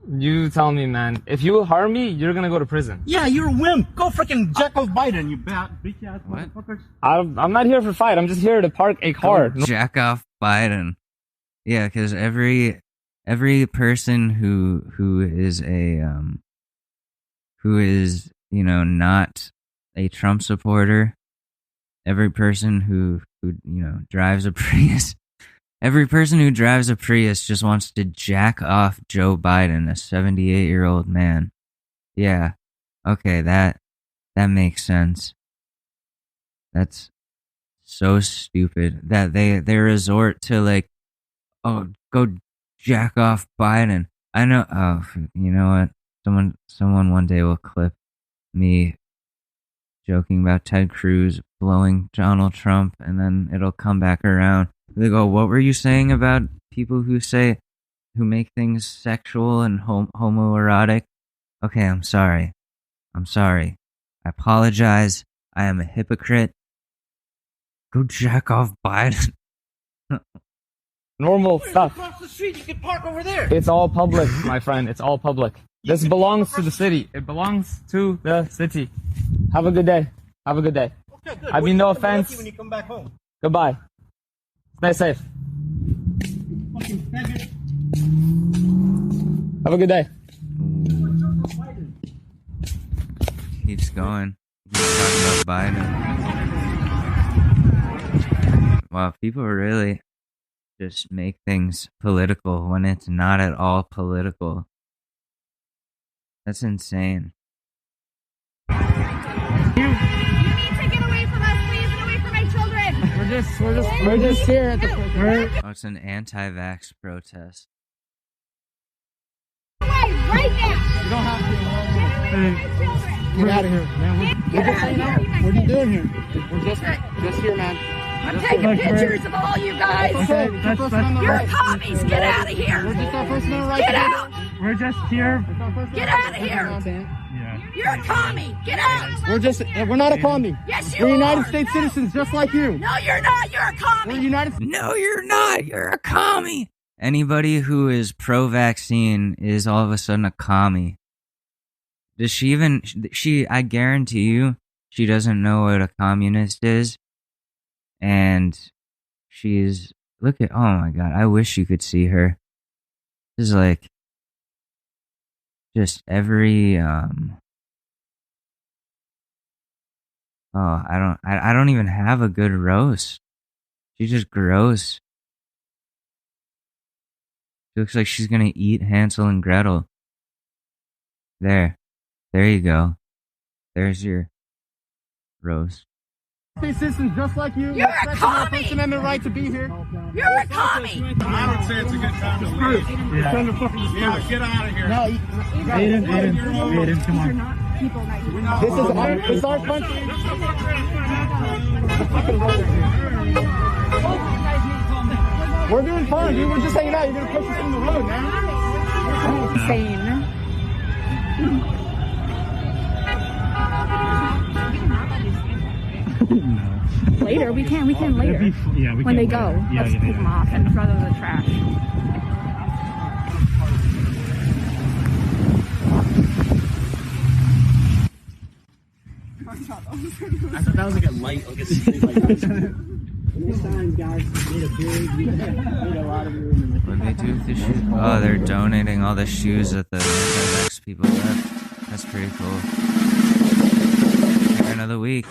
You tell me, man. If you harm me, you're gonna go to prison. Yeah, you're a wimp. Go freaking jack off Biden, you bad bitch ass motherfuckers. I'm not here for fight. I'm just here to park a car. Go jack off Biden. Yeah, because every person who is not a Trump supporter, every person who drives a Prius. Every person who drives a Prius just wants to jack off Joe Biden, a 78-year-old man. Yeah, okay, that makes sense. That's so stupid that they resort to like, oh, go jack off Biden. I know. Oh, you know what? Someone one day will clip me joking about Ted Cruz blowing Donald Trump, and then it'll come back around. They go, what were you saying about people who make things sexual and homoerotic? Okay, I'm sorry. I apologize. I am a hypocrite. Go jack off Biden. Normal stuff. Across the street, you can park over there. It's all public, my friend. It's all public. This belongs to the city. It belongs to the city. Have a good day. Have a good day. Okay, good. I mean, no offense. When you come back home. Goodbye. Stay safe. Fucking faggot. Have a good day. Keeps going. Keeps talking about Biden. Wow, people really just make things political when it's not at all political. That's insane. You need to get away from us, please, and away from my children. We're just here at the. Oh, it's an anti-vax protest. Away right now. You don't have to. Get out of here, man. Get out of here. What are you doing here? We're just here, man. I'm taking pictures of all you guys. You're commies. Get out of here. Get out. We're just here. Get out of here. You're a commie. Get out. We're not a commie. Yes, you We're are. United States citizens just like you. No, you're not. You're a commie. We're United No, you're not. You're a commie. Anybody who is pro-vaccine is all of a sudden a commie. Does she even... I guarantee you, she doesn't know what a communist is. And she's... Look at... Oh my god, I wish you could see her. This is like... Just every... Oh, I don't even have a good roast. She's just gross. She looks like she's gonna eat Hansel and Gretel. There you go. There's your roast. citizens just like you. You're a respecting our commie! First Amendment right to be here. You're a commie! I would say it's a good time to leave. Yeah, get out of here. No, Aiden, come on. This is our country. We're doing fine, dude. We're just hanging out. You're gonna push us in the road, man. Insane. Later, we can later. Yeah, we when can they later. go, Yeah, let's yeah, take them off and throw them in the trash. I thought that was like a light, like a street light. This time, guys, made a lot of room. What do they do with the shoes? Oh, they're donating all the shoes that the next people left. That's pretty cool. Here another week.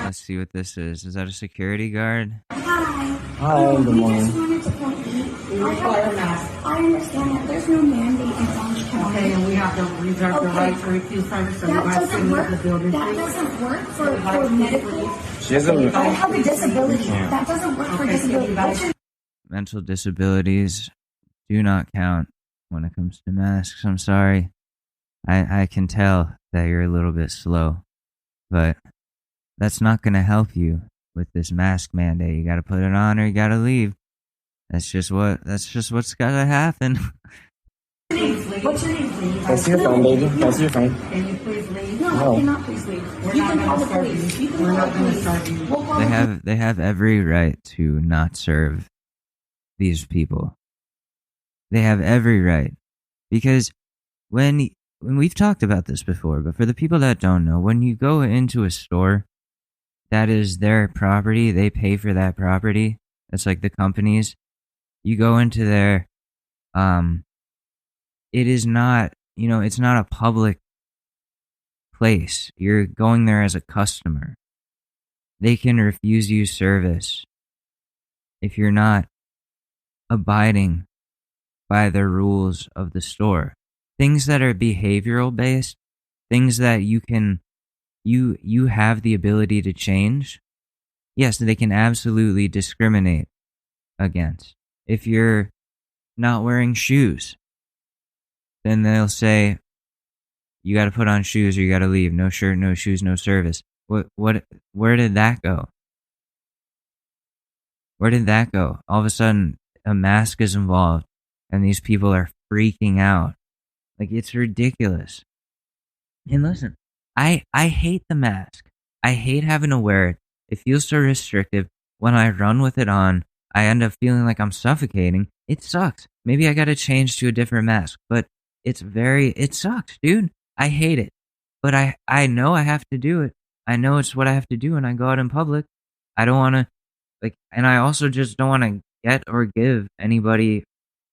Let's see what this is. Is that a security guard? Hi, good morning. Just wanted to point out, I understand that there's no mandate in Laundrie County. Okay, and we have to reserve the right to refuse service, so you guys can leave the building. That doesn't work for medical. She has a I have a disability. That doesn't work for disability. Mental disabilities do not count when it comes to masks. I'm sorry. I can tell that you're a little bit slow, but that's not going to help you with this mask mandate. You got to put it on or you got to leave. That's just what's got to happen. What's your name, please? That's your phone, baby. That's your phone. Can you please leave? No, I cannot please leave. You can call the police. You can We're call not the going to police. serve you. We'll call the They have every right to not serve these people. They have every right, because when we've talked about this before, but for the people that don't know, when you go into a store, that is their property. They pay for that property. It's like the companies. You go into their, it is not, it's not a public place. You're going there as a customer. They can refuse you service if you're not abiding by the rules of the store. Things that are behavioral based, things that you have the ability to change. Yes, they can absolutely discriminate against. If you're not wearing shoes, then they'll say, you got to put on shoes or you got to leave. No shirt, no shoes, no service. Where did that go? Where did that go? All of a sudden, a mask is involved and these people are freaking out. Like, it's ridiculous. And listen, I hate the mask. I hate having to wear it. It feels so restrictive. When I run with it on, I end up feeling like I'm suffocating. It sucks. Maybe I gotta change to a different mask, but it sucks, dude. I hate it. But I know I have to do it. I know it's what I have to do when I go out in public. I don't want to, and I also just don't want to get or give anybody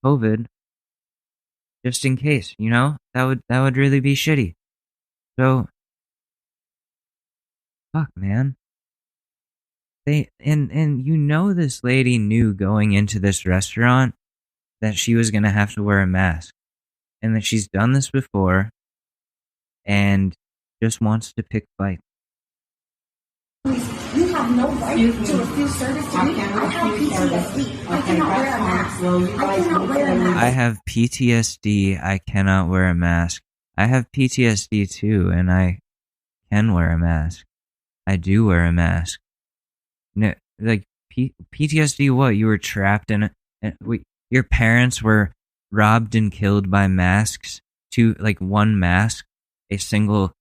COVID just in case, that would really be shitty. So, fuck, man. This lady knew going into this restaurant that she was gonna have to wear a mask, and that she's done this before, and just wants to pick fights. You have no right to refuse service to me. I have PTSD. I cannot wear a mask. I cannot wear a mask. I have PTSD. I cannot wear a mask. I have PTSD too, and I can wear a mask. I do wear a mask. No, PTSD. What? You were trapped in your parents were robbed and killed by masks. One mask, a single,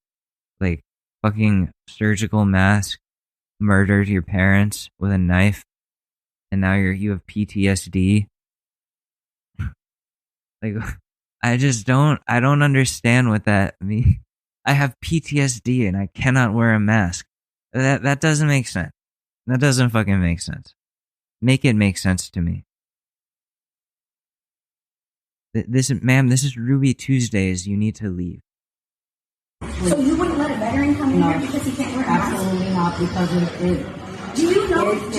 fucking surgical mask, murdered your parents with a knife, and now you have PTSD. I don't understand what that means. I have PTSD and I cannot wear a mask. That doesn't make sense. That doesn't fucking make sense. Make it make sense to me. Ma'am, this is Ruby Tuesdays. You need to leave. So you wouldn't let a veteran come in here because he can't wear a mask? Absolutely not, because it do you know? It's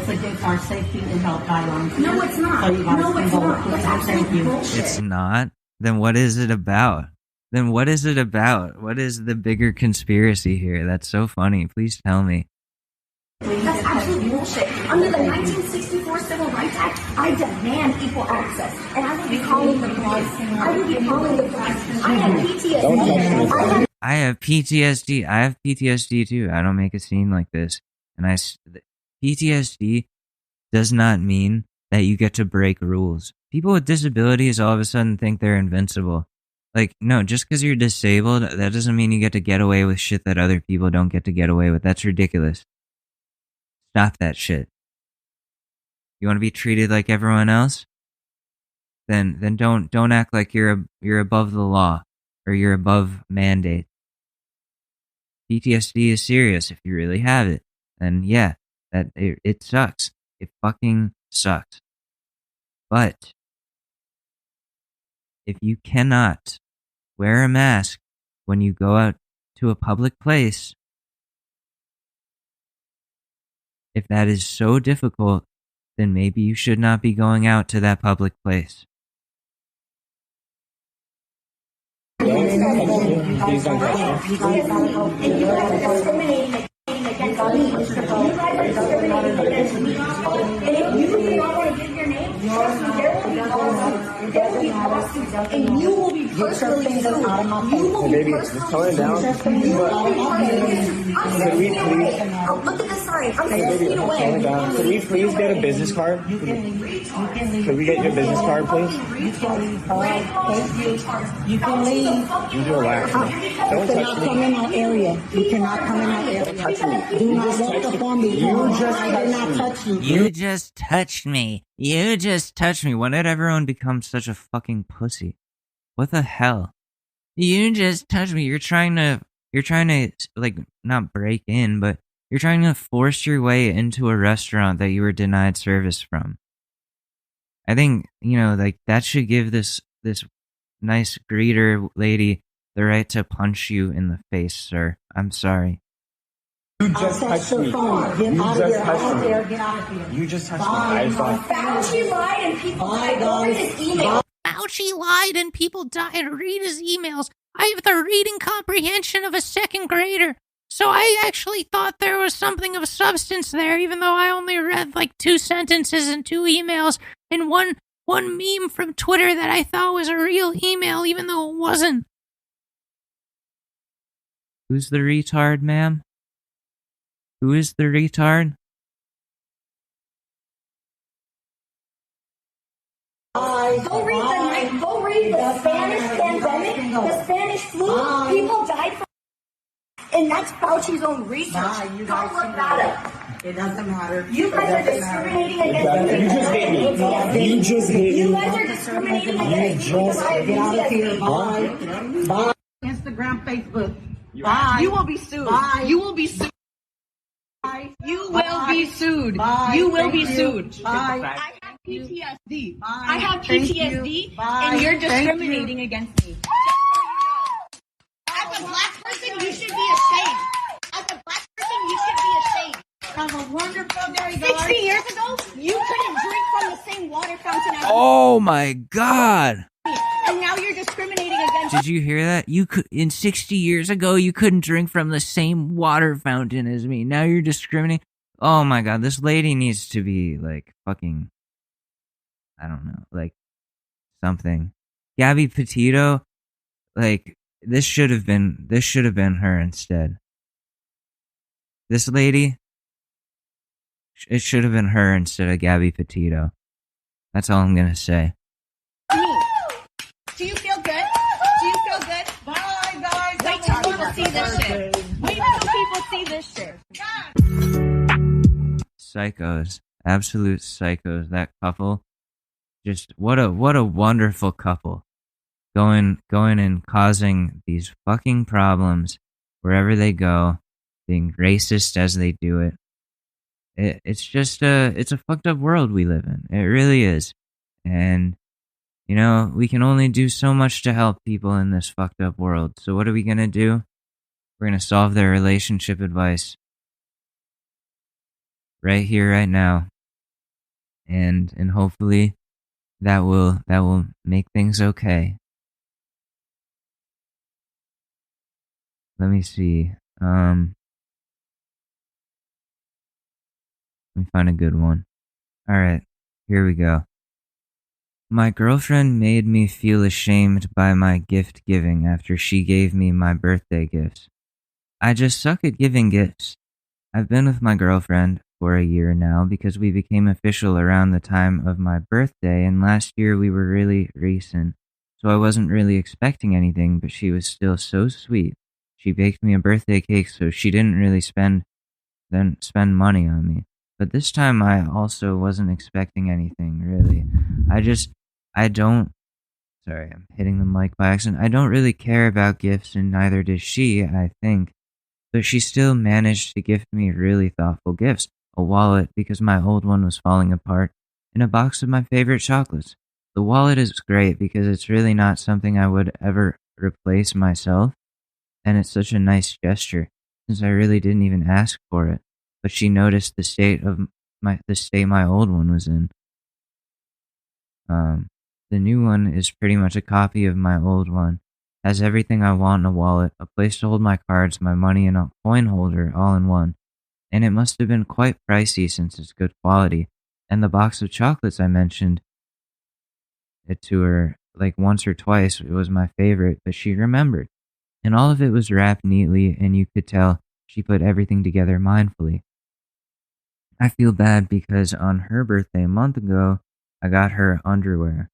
against our safety and health guidelines. No, it's not. So you guys No, can it's go. not. That's absolutely bullshit. It's not? Then what is it about? then what is it about? What is the bigger conspiracy here? That's so funny. Please tell me. That's absolute bullshit. Under the 1964 Civil Rights Act, I demand equal access. And I will be calling the police. I will be calling the police. I have PTSD. I have PTSD. I have PTSD too. I don't make a scene like this. And PTSD does not mean that you get to break rules. People with disabilities all of a sudden think they're invincible. Like, no, just because you're disabled, that doesn't mean you get away with shit that other people don't get to get away with. That's ridiculous. Stop that shit. You want to be treated like everyone else? Then don't act like you're above the law or you're above mandate. PTSD is serious if you really have it. And yeah, it sucks. It fucking sucks. But if you cannot wear a mask when you go out to a public place, if that is so difficult, then maybe you should not be going out to that public place. Please don't touch me. And you will be personally sued. Baby, just tone it down. Could we please? Look at the sign. I'm Hey, 6 baby, feet tone away. it down. Could we please get a business card? Could we get your business card, please? You can leave. You do a laugh. You Don't cannot touch come me. in our area. You cannot come in our area. Touch me. Do not walk up on me. I did not touch you. You just touched me. You just touched me. When did everyone become such a fucking pussy? What the hell? You just touched me. You're trying to like not break in, but you're trying to force your way into a restaurant that you were denied service from. I think, like that should give this nice greeter lady the right to punch you in the face, sir. I'm sorry. You just touched me. You just touched me. You just touched me. Fauci lied and people died. Go read his email. Fauci lied and people died. Read his emails. I have the reading comprehension of a second grader. So I actually thought there was something of substance there, even though I only read like 2 sentences and 2 emails and one meme from Twitter that I thought was a real email, even though it wasn't. Who's the retard, ma'am? Who is the retard? Go read the Spanish pandemic, the Spanish flu. People died from, and that's Fauci's own research. Go look that up. It doesn't matter. You guys are discriminating against me. You just hit me. You just hit me. You guys are discriminating against me because I have Get out of here. PTSD. Bye. Instagram, Facebook. Bye. You will be sued. Bye. You will be sued. Bye. You will be sued. Bye. You will Thank be you. sued. Bye. I have PTSD. Bye. I have Thank PTSD, you. Bye. and you're Thank discriminating against me. As a black person, you should be ashamed. As a black person, you should be ashamed. Have a wonderful day, guys. 60 years ago, you couldn't drink from the same water fountain as Oh my god! me, and now you're discriminating against Did you hear that? You could, in 60 years ago, you couldn't drink from the same water fountain as me. Now you're discriminating. Oh my god, this lady needs to be like fucking, I don't know, like something. Gabby Petito, like this should have been her instead. This lady, it should have been her instead of Gabby Petito. That's all I'm gonna say. me. Do you feel good? Do you feel good? Bye, guys. Wait till people see this shit. Wait till people see this shit. Psychos, absolute psychos. That couple, just what a wonderful couple, going and causing these fucking problems wherever they go, being racist as they do it. It's just it's a fucked up world we live in. It really is, and we can only do so much to help people in this fucked up world. So what are we gonna do? We're gonna solve their relationship advice right here, right now, and hopefully that will make things okay. let me see. Let me find a good one. Alright, here we go. My girlfriend made me feel ashamed by my gift giving after she gave me my birthday gifts. I just suck at giving gifts. I've been with my girlfriend for a year now because we became official around the time of my birthday, and last year we were really recent, so I wasn't really expecting anything, but she was still so sweet. She baked me a birthday cake, so she didn't really spend money on me. But this time I also wasn't expecting anything, really. Sorry, I'm hitting the mic by accident. I don't really care about gifts, and neither does she, I think. But she still managed to gift me really thoughtful gifts. A wallet, because my old one was falling apart, and a box of my favorite chocolates. The wallet is great because it's really not something I would ever replace myself, and it's such a nice gesture, since I really didn't even ask for it. But she noticed the state my old one was in. The new one is pretty much a copy of my old one. Has everything I want in a wallet, a place to hold my cards, my money, and a coin holder all in one. And it must have been quite pricey since it's good quality. And the box of chocolates I mentioned it to her like once or twice. It was my favorite, but she remembered. And all of it was wrapped neatly, and you could tell she put everything together mindfully. I feel bad because on her birthday a month ago, I got her underwear.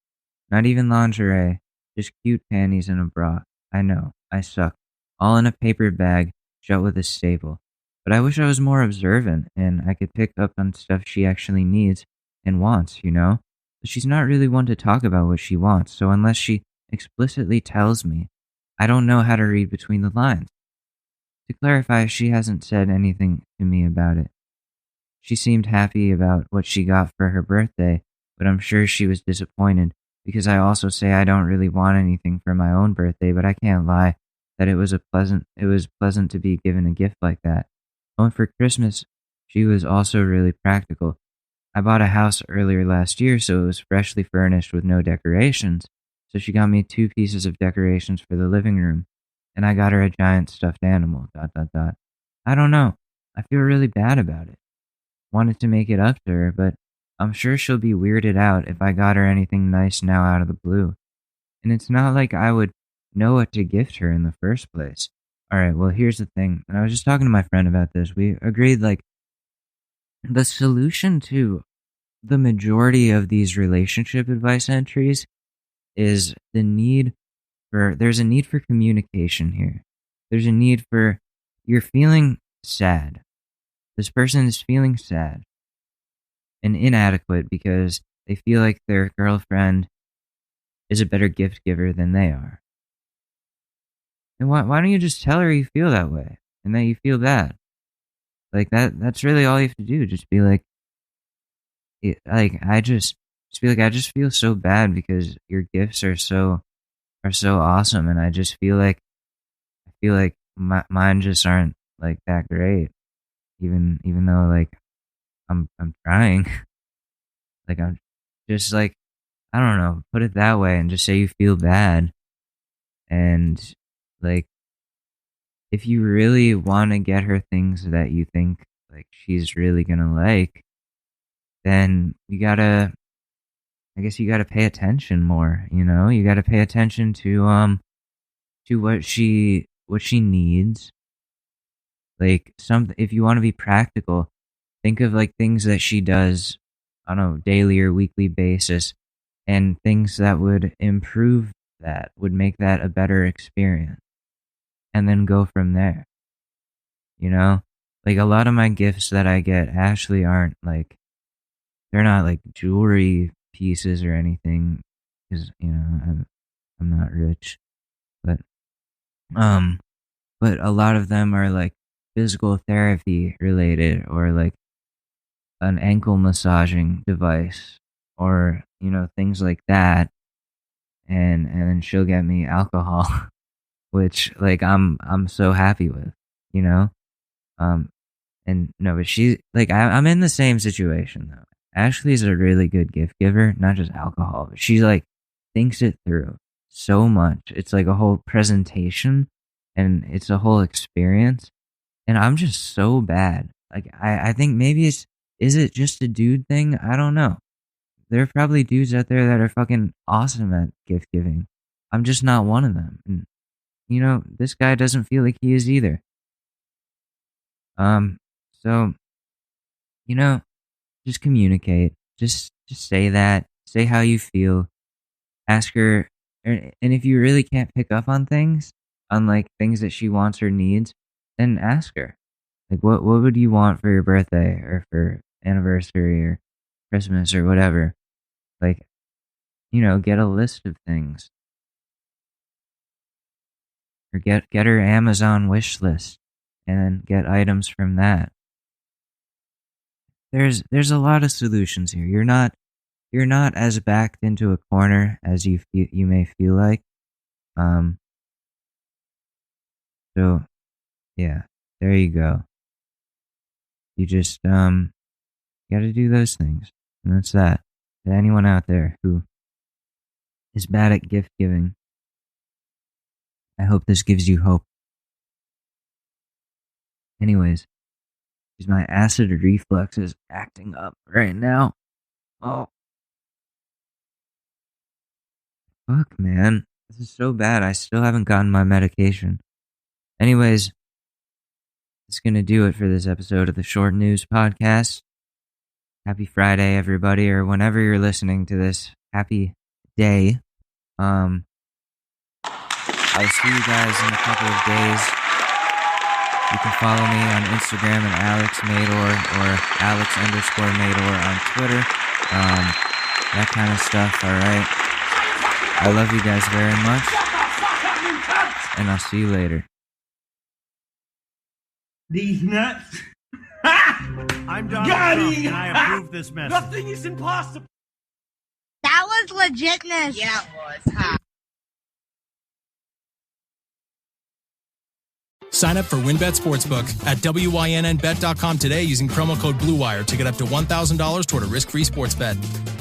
Not even lingerie, just cute panties and a bra. I know, I suck. All in a paper bag, shut with a staple. But I wish I was more observant, and I could pick up on stuff she actually needs and wants, you know? But she's not really one to talk about what she wants, so unless she explicitly tells me, I don't know how to read between the lines. To clarify, she hasn't said anything to me about it. She seemed happy about what she got for her birthday, but I'm sure she was disappointed, because I also say I don't really want anything for my own birthday, but I can't lie that it was pleasant to be given a gift like that. Oh, and for Christmas, she was also really practical. I bought a house earlier last year, so it was freshly furnished with no decorations, so she got me 2 pieces of decorations for the living room, and I got her a giant stuffed animal, ... I don't know, I feel really bad about it. Wanted to make it up to her, but I'm sure she'll be weirded out if I got her anything nice now out of the blue. And it's not like I would know what to gift her in the first place. Alright, well here's the thing, and I was just talking to my friend about this. We agreed, like, the solution to the majority of these relationship advice entries is there's a need for communication here. There's a need for, you're feeling sad. This person is feeling sad and inadequate because they feel like their girlfriend is a better gift giver than they are. And why don't you just tell her you feel that way and that you feel bad? Like that's really all you have to do. Just be like, I just feel so bad because your gifts are so awesome, and I feel like mine just aren't like that great. Even though like I'm trying. Like I'm just like, I don't know, put it that way and just say you feel bad. And like, if you really want to get her things that you think like she's really gonna like, then you gotta pay attention more, you know? You gotta pay attention to what she needs. Like if you want to be practical, think of like things that she does on a daily or weekly basis, and things that would improve that, would make that a better experience. And then go from there. You know? Like a lot of my gifts that I get Ashley aren't like, they're not like jewelry pieces or anything, because, you know, I'm not rich. But a lot of them are like physical therapy related, or like an ankle massaging device, or, you know, things like that. And then she'll get me alcohol, which like I'm so happy with, you know? And no, but she, like, I'm in the same situation though. Ashley's a really good gift giver, not just alcohol, but she like thinks it through so much. It's like a whole presentation and it's a whole experience. And I'm just so bad. Like, I think maybe is it just a dude thing? I don't know. There are probably dudes out there that are fucking awesome at gift giving. I'm just not one of them. And, you know, this guy doesn't feel like he is either. So, you know, just communicate. Just say that. Say how you feel. Ask her. And if you really can't pick up on things, on like things that she wants or needs, then ask her. Like, what would you want for your birthday or for anniversary or Christmas or whatever? Like, you know, get a list of things. Or get her Amazon wish list and then get items from that. There's a lot of solutions here. You're not as backed into a corner as you may feel like. So yeah, there you go. You just gotta do those things. And that's that. To anyone out there who is bad at gift giving, I hope this gives you hope. Anyways, my acid reflux is acting up right now. Oh. Fuck, man. This is so bad. I still haven't gotten my medication. Anyways, that's going to do it for this episode of the Short News Podcast. Happy Friday, everybody, or whenever you're listening to this. Happy day. I'll see you guys in a couple of days. You can follow me on Instagram at Alex Madore or Alex_Madore on Twitter. That kind of stuff, alright? I love you guys very much. And I'll see you later. These nuts. I'm Donald Trump, and I approve this message. Nothing is impossible. That was legitness. Yeah, it was. Huh? Sign up for WynnBET Sportsbook at WYNNBet.com today using promo code BlueWire to get up to $1,000 toward a risk-free sports bet.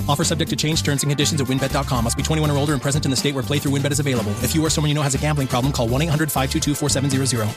Offer subject to change. Terms and conditions at WynnBET.com. Must be 21 or older and present in the state where playthrough WynnBET is available. If you or someone you know has a gambling problem, call 1-800-522-4700.